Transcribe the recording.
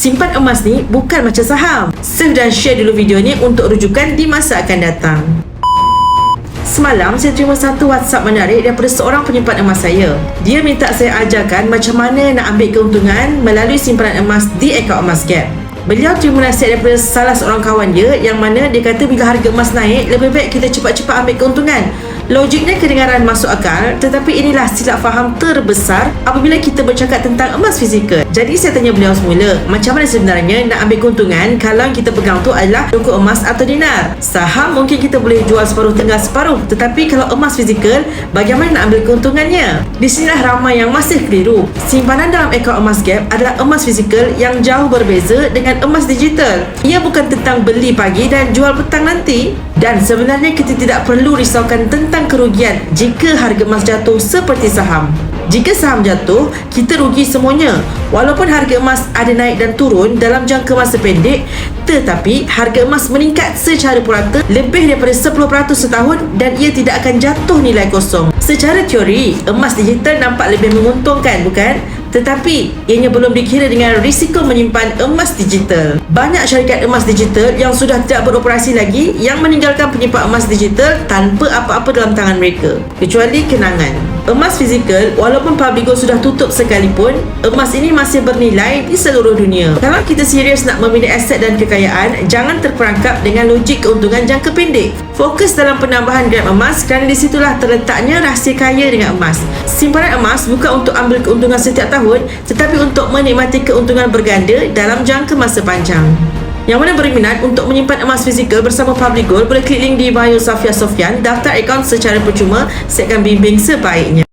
simpan emas ni bukan macam saham. Save dan share dulu video ni untuk rujukan di masa akan datang. Semalam saya terima satu WhatsApp menarik daripada seorang penyimpan emas saya. Dia minta saya ajarkan macam mana nak ambil keuntungan melalui simpanan emas di akaun Emas Gap. Beliau terima nasihat daripada salah seorang kawan dia, yang mana dia kata bila harga emas naik, lebih baik kita cepat-cepat ambil keuntungan. Logiknya kedengaran masuk akal, tetapi inilah silap faham terbesar apabila kita bercakap tentang emas fizikal. Jadi saya tanya beliau semula, macam mana sebenarnya nak ambil keuntungan kalau yang kita pegang tu adalah rokok emas atau dinar? Saham mungkin kita boleh jual separuh tengah separuh, tetapi kalau emas fizikal, bagaimana nak ambil keuntungannya? Di sinilah ramai yang masih keliru. Simpanan dalam akaun Emas Gap adalah emas fizikal yang jauh berbeza dengan emas digital. Ia bukan tentang beli pagi dan jual petang nanti. Dan sebenarnya kita tidak perlu risaukan tentang kerugian jika harga emas jatuh seperti saham. Jika saham jatuh, kita rugi semuanya. Walaupun harga emas ada naik dan turun dalam jangka masa pendek, tetapi harga emas meningkat secara purata lebih daripada 10% setahun dan ia tidak akan jatuh nilai kosong. Secara teori, emas digital nampak lebih menguntungkan, bukan? Tetapi ianya belum dikira dengan risiko menyimpan emas digital. Banyak syarikat emas digital yang sudah tidak beroperasi lagi yang meninggalkan penyimpan emas digital tanpa apa-apa dalam tangan mereka, kecuali kenangan. Emas fizikal, walaupun Publigo sudah tutup sekalipun, emas ini masih bernilai di seluruh dunia. Kalau kita serius nak memilih aset dan kekayaan, jangan terperangkap dengan logik keuntungan jangka pendek. Fokus dalam penambahan gram emas kerana di situlah terletaknya rahsia kaya dengan emas. Simpanan emas bukan untuk ambil keuntungan setiap tahun, tetapi untuk menikmati keuntungan berganda dalam jangka masa panjang. Yang mana berminat untuk menyimpan emas fizikal bersama Publigo, boleh klik link di bio Safia Sofian, daftar akaun secara percuma, saya akan bimbing sebaiknya.